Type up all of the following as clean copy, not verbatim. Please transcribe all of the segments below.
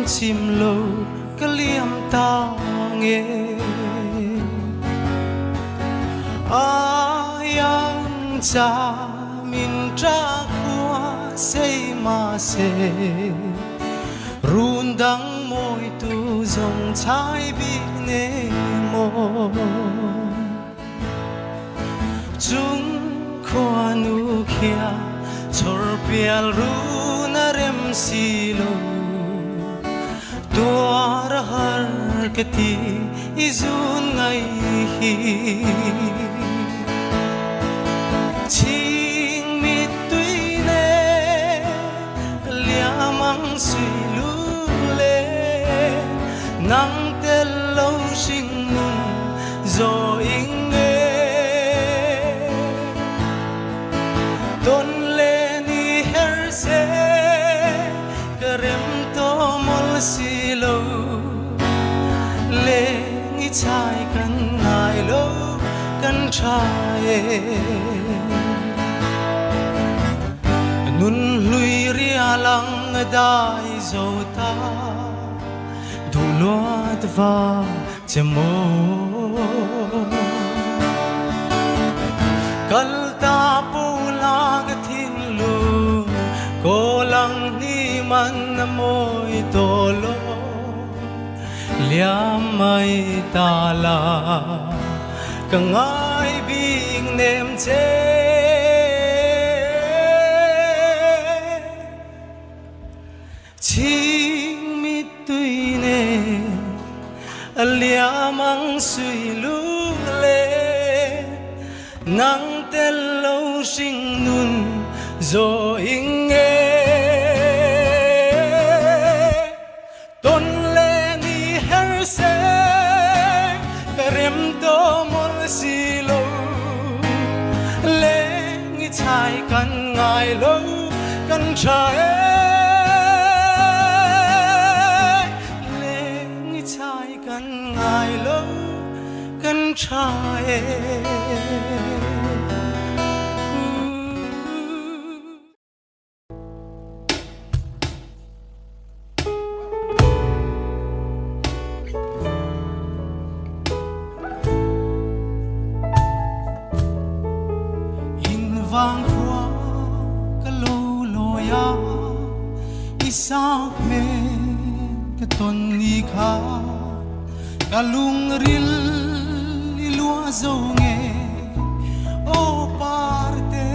chim lâu cái liêm ta nghe ayang cha min tra khua say ma se run dang môi tu dòng trái bi nê mô chung khoa nu kia chor pial ru na rem si lo tua ra har ke ti izun ngai hi ching mi tui ne liamang sui lu le nang te lo sing nun zo ing don le ni her se karem to mol si lo le ngi chai kan ngai lo kan chai nun lui ria lang dai zo ta du loat va chemo kal ta pulang thin lu ko lang ni man moi tolo liam mai ta la ka ngai bing nem che ching mi tui ne liamang sui lu le nang te lo sing nun zo ing ton le ni her se karem to mol si lo le ngi chai kan ngai lo kan chai le ngi chai kan ngai lo kan chai vang qua cái lô loya isak me cái ton ni kha cái lung ril ilua zo nge o parte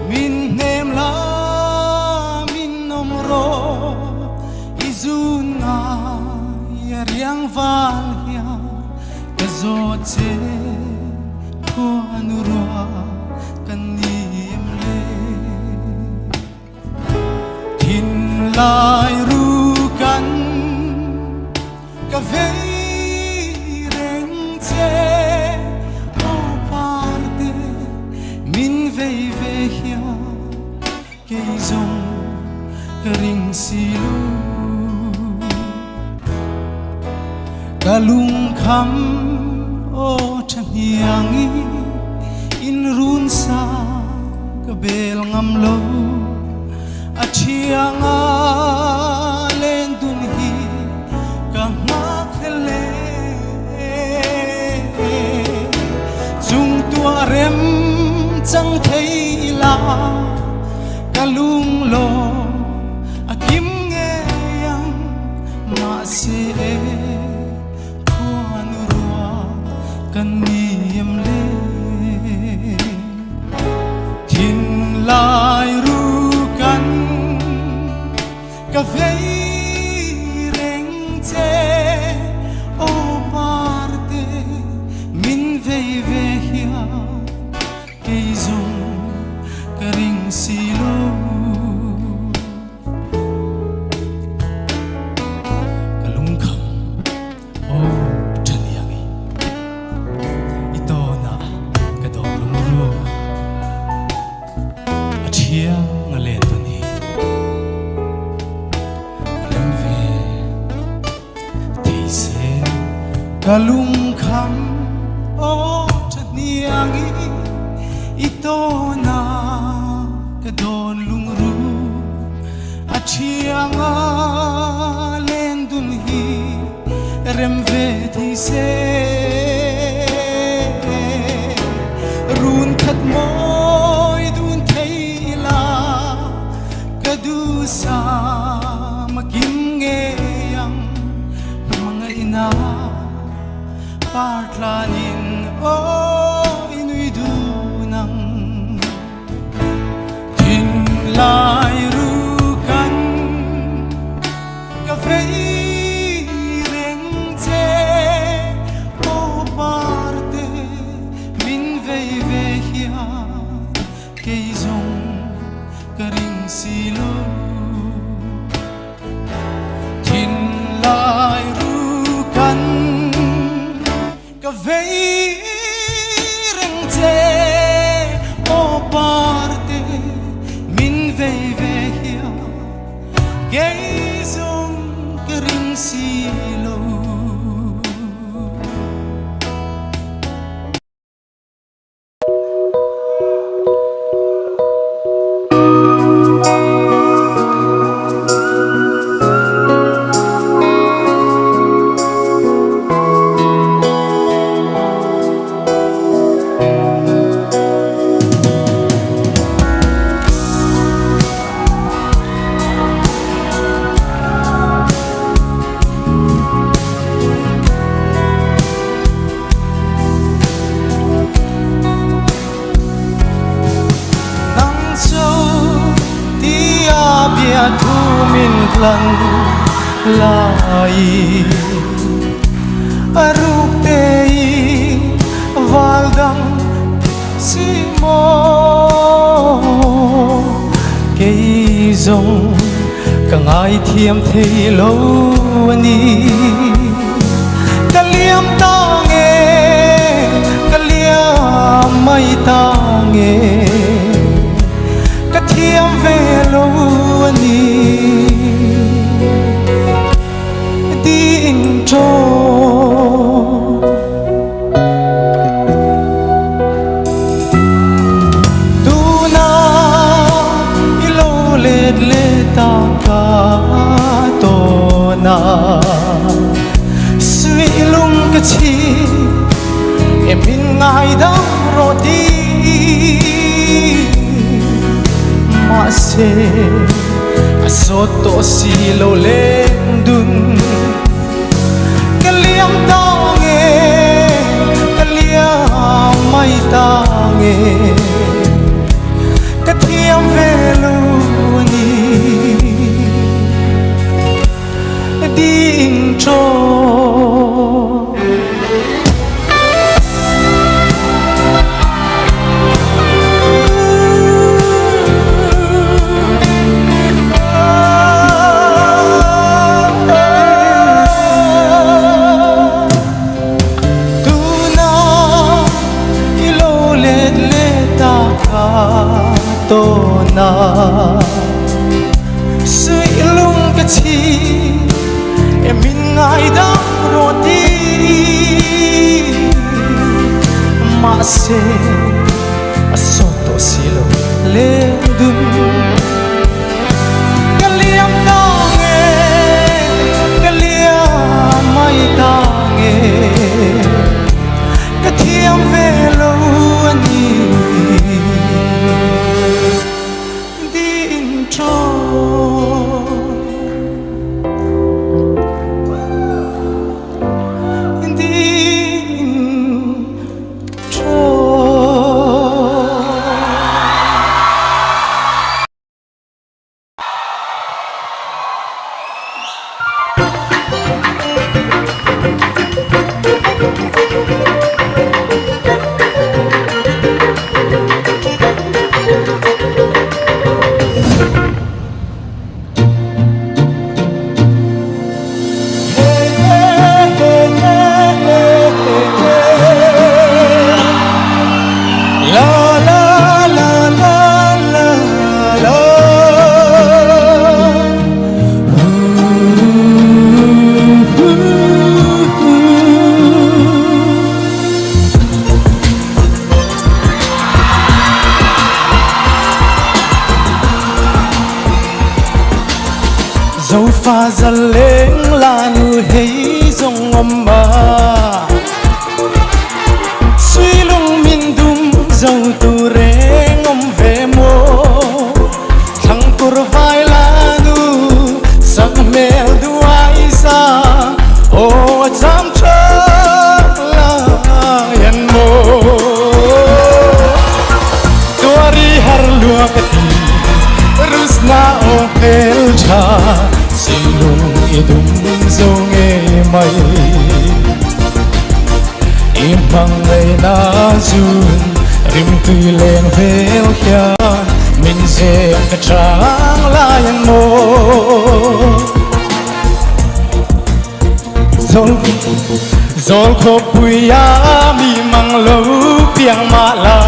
min nem la min nom ro izuna yariang val ya cái zo che anurwa kanim le tin lai ru kan ka vei reng che o parte min vei ve hia ke zong ka ring si lu ka lung kham o chanhiangi in run sa ka bel ngam lo a chianga len dun hi ka mak le chung tua rem chang thei la ka lung lo a kim nge yang ma se kan niam le tin lai ru kan ka vei reng che o parte min vei ve hia ke zong ka ring si lo kalung kham o chaniangi ito na kadon lungru chianga len dun hi rem ve thi se run khat moi dun thei la ka du sa makim nge yang mga ina partlanin o inui du nang tin lai ru kan ka vei reng che o parte min vei ve hia ke zong ka ring si lo tin lai ru kan ka vei reng che o parte min vei ve hia ke zong ka ring si lo thu min plan lai aruk te valdang si mo ke zong ka ngai thiam thei lo ani kaliam ta nge kaliam mai ta nge ka thiam ve lo ani ding cho tu na ilo let le ta ka to na sui lung ka chi em min ngai da ro ti ma se asoto si lo len dun kaliam ta nge kaliam mai ta nge ka thiam ve lo ni ding cho to na sui lung ka chi em min ngai da ro ti ma se asoto silo le dun kaliam ta nge kaliam mai ta nge ka thiam ve lo ani giờ lên là nu hay dòng ngầm mà suy lung min dum dâu tu re ngom về mô thằng cur vai là nu sắc mèo đuôi xa ô chăm chắc là yan mô tuari har lua kati rusna o pel cha silung idum zong e mai imang ngay na zun rim tui len vel kya min zem ka trang layan mo zol ko puya mi mang lo piang ma la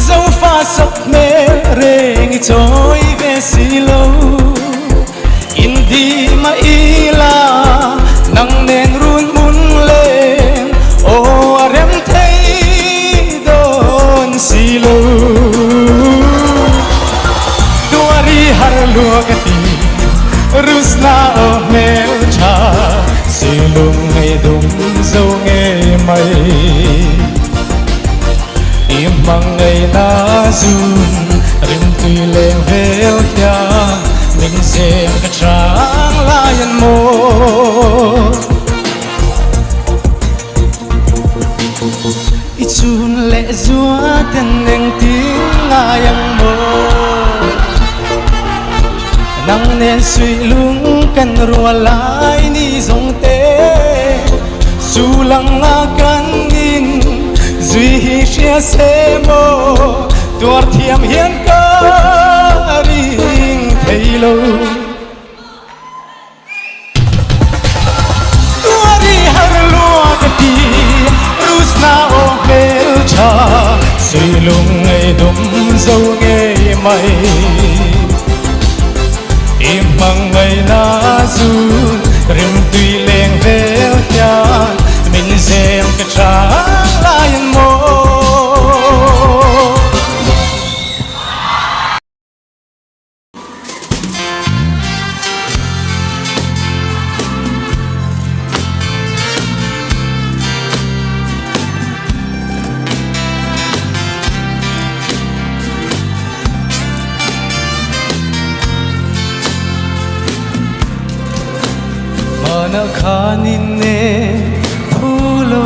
dâu pha sọc mê reng trôi về xì lâu in đi mà y la nắng nền run mun lên ô rem thấy đồn xì lâu tuari har lua kati rusna o mel cha xì lung ngay đúng dâu nghe mây imang ngay na zun rim tui leng vel kya min zem ka trang layan mo ichun le zua ten neng ting ngayang mo nang nen sui lung kan rua lai ni zong te sulang akan ning duy hi chia sẻ mô tuar thiam hiền ca ring thấy lâu tuari har lua kati rusna o mel cha suy lung ngay dum dâu nghe mây im mang ngay na zun rim tui leng vel kyan min zem ka trang layan mo mana khanin ne phulo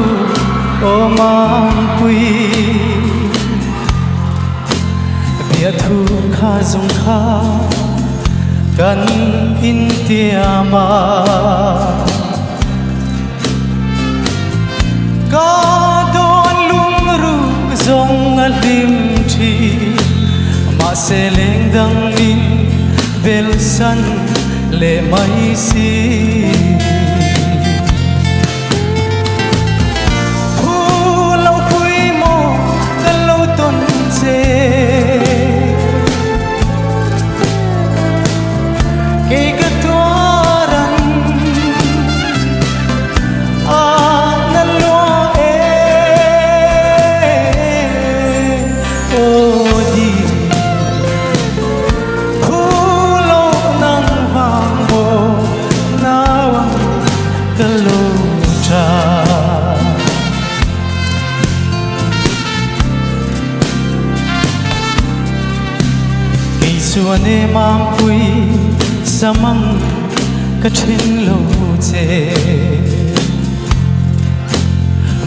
o mang pui bia thu kha zong kha kan in tiama ka don lung ru zong alim thi ma se leng dang min bel san le mai si xuân em mang quy sa măng cả trên lâu chê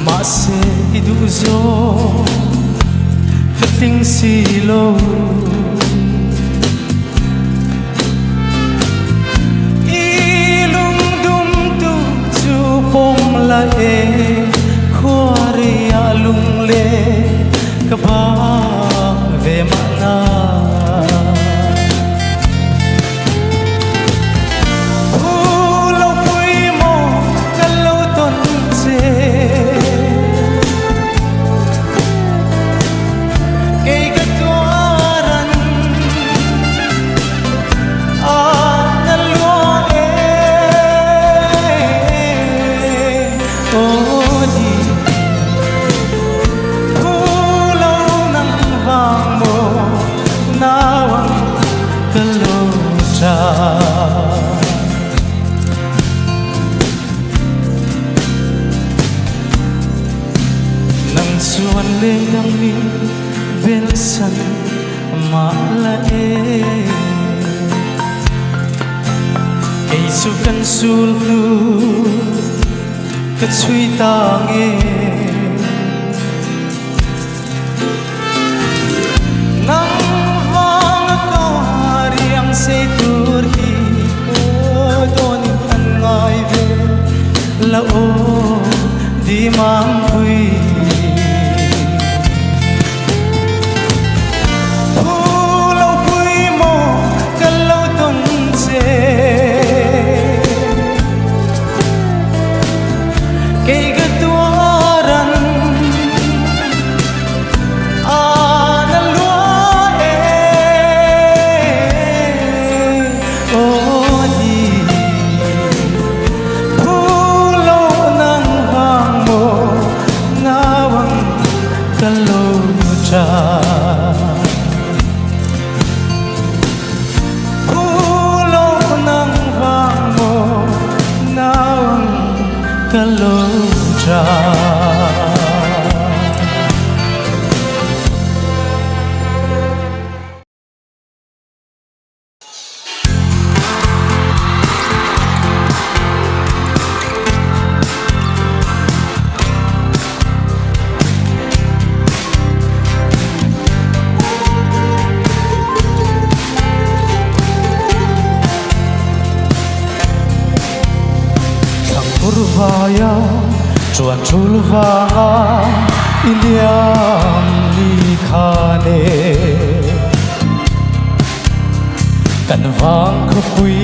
mà sẽ đủ gió cả tiếng xì lâu y lung đum tu chu pom la e khoaria lung le cả ba về mana nawang kalota วนเล่งดังนี้เบลสันมาละเอให้สุกันสูลลูก็ช่วยตางเอนังฟังก็เรียงเสตุรีโอโดนอันง่ายเวละโอดีมังคุยVaya chuan chul vanga iliam ni khane kan vang khopui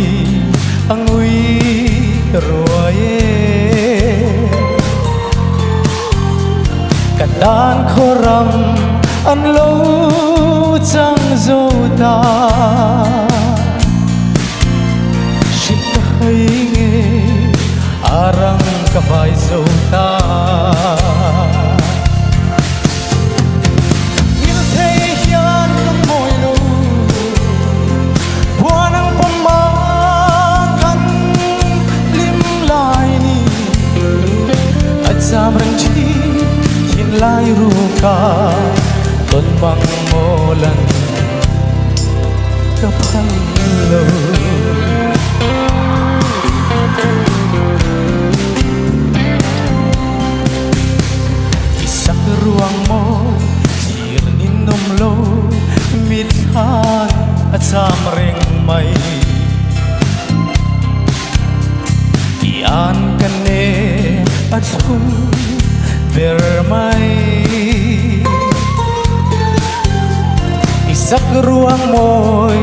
angui roye kan dan khoram an lo chang zo ta shit hai nge arang kafai zota il thei hian kam moi lo buanang pama kan lim lai ni acham rang chi hin lai ru ka ton bang molan kaphan lo ruang mo tir nin nom lo mit han acham reng mai ian kan ne athum ber mai isak ruang moi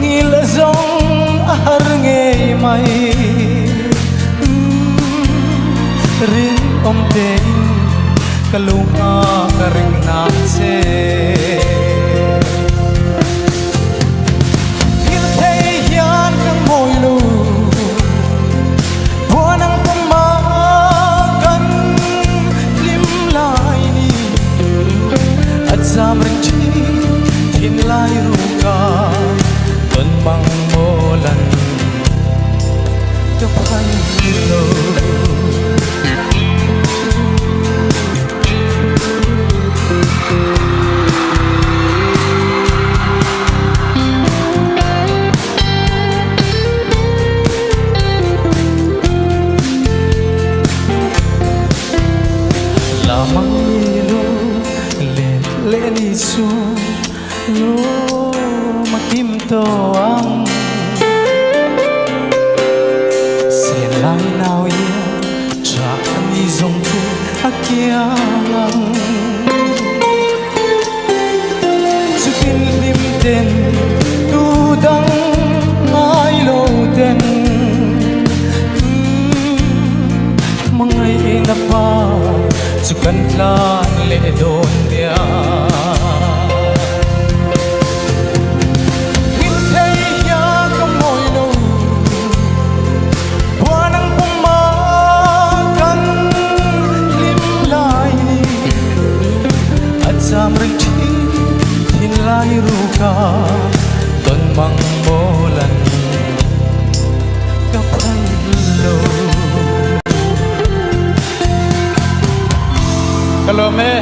ngil zong ar nge mai rin om te kalunga karing nache il thei hian kang moi lu buanang pama kan lim lai ni acham ring chi hin lai ru ka ton bang molan ka phan lo Isu lo makim to ang selai nao ye cha ni zong tu akiang chupin lim ten tu dang ngai lo ten mangai na pa chukan tlan le don dia ton mang molan kaphan lo kalome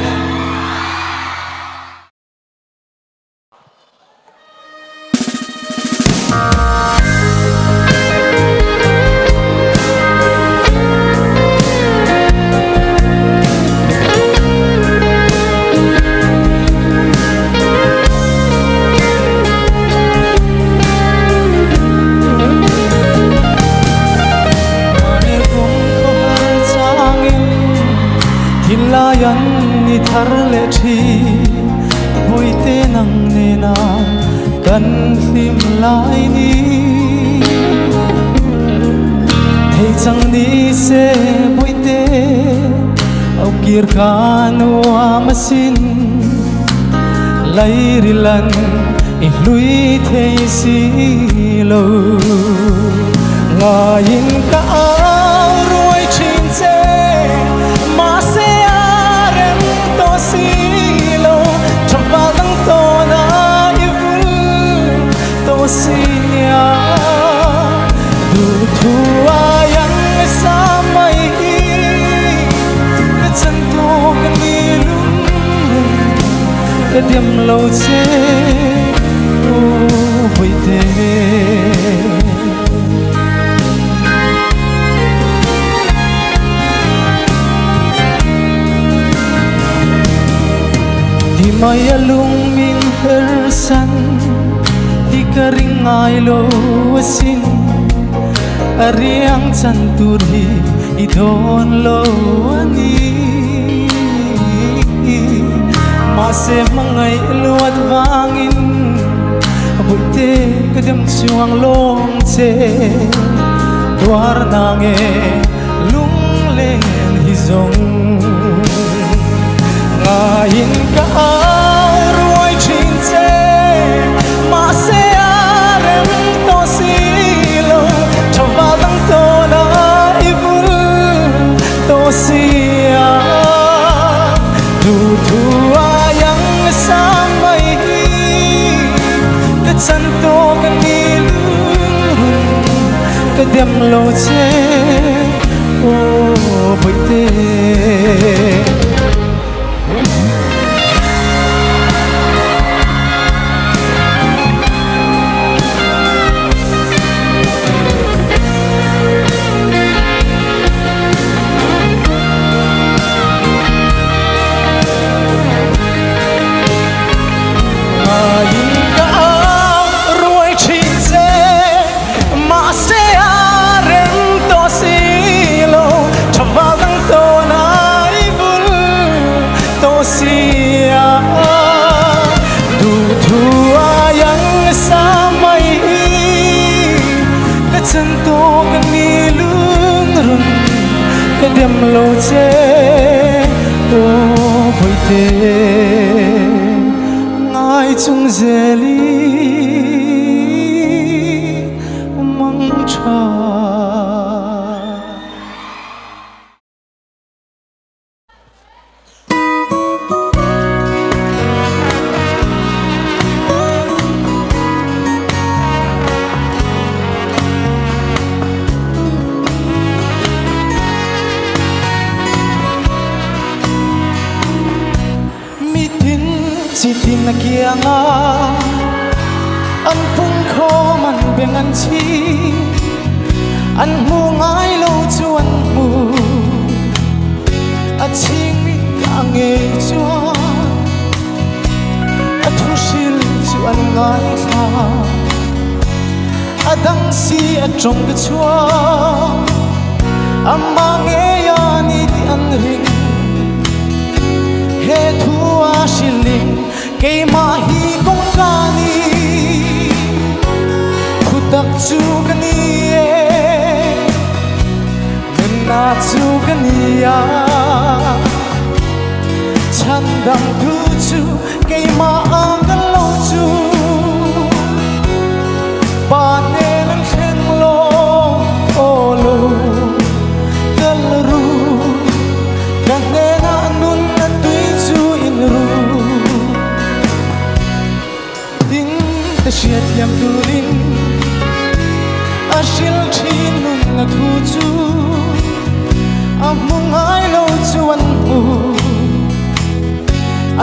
hilayan ni thar le thi boite nang ne na kan hlim lai ni thei chang ni se boite au kir kanwa masin lai rilan i hlui thei si lo ngayin ka au ruai chin se ma se arem to si lo chapa dang to na i vul to si ya du thu ayang sa mai ka chan to ka ni lum ka diam lo che o voi te di maya lung min hersan di karingai lo asin ariang chanturi idon lo ani mase mangai luat wangin butte kadam chuang long che duar nange lung len hi zong ngayin ka ruai chin che ma se arem to si lo chawa dang to na ivul to si ya du thu ayang sa mai ka chan to ka ni lung ka dem lo che o boite dem lo che o voi te ngai chung zeli mang cha si tin na kia nga an pung kho man beng an chi an mu ngai lo chu an mu a ching mi ka nge chua a thu sil chu an ngai tha a dang si a trong ka chua a ma nge ya ni ti an ring he thua shilling ke ma hi kong kani khutak chu kani na chu kani ya chandang tu chu ke ma ang lo chu pa ne lang khen lo o lo kal ru kan ne na nun na tui chu in ru ta shiat yam turin a shil thin nun na thu chu a mung ai lo chu an u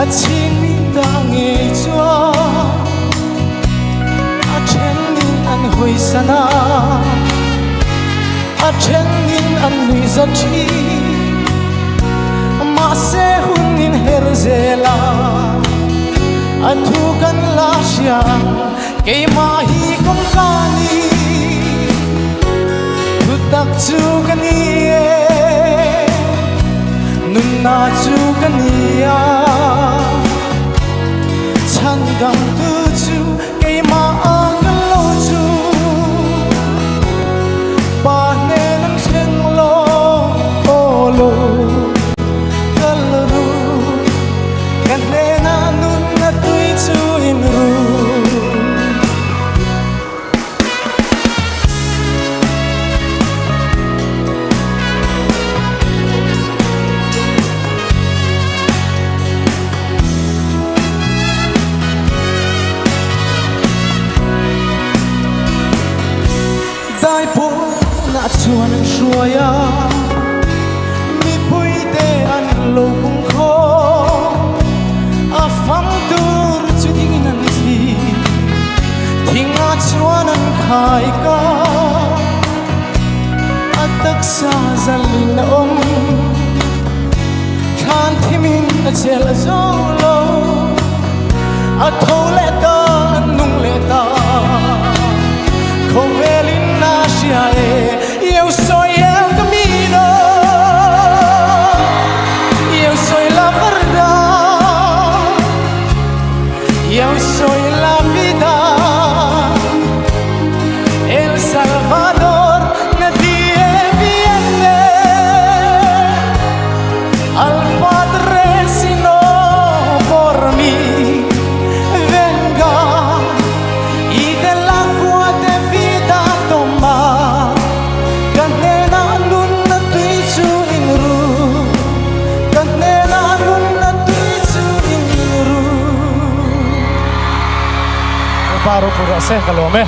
a ching mi ta nge chua a chen nin an hoi sana a chen nin an lui za thi ma se hun nin her zela an thu kan la siang ke ma hi kong kani thu tak chu kani nun na chu kania chan dang tu chu cây ma kan lo chu ba ne nan cheng lo o lo kal ru kan ne na nun na tui chu in ru chuan an hruaia mi pui te an lo kung kho a fang tur chu dingin an thi thinga chuan an khai ka a taksa zalin om than thimin a chel a zo lo a tho le ta nung le ta kho velin na sia e eu soy el camino, yo soy la verdad, yo soy la vida, el Salvador nadie viene al Padre sino por mí, venga y del agua de vida toma. Paro pura se kalome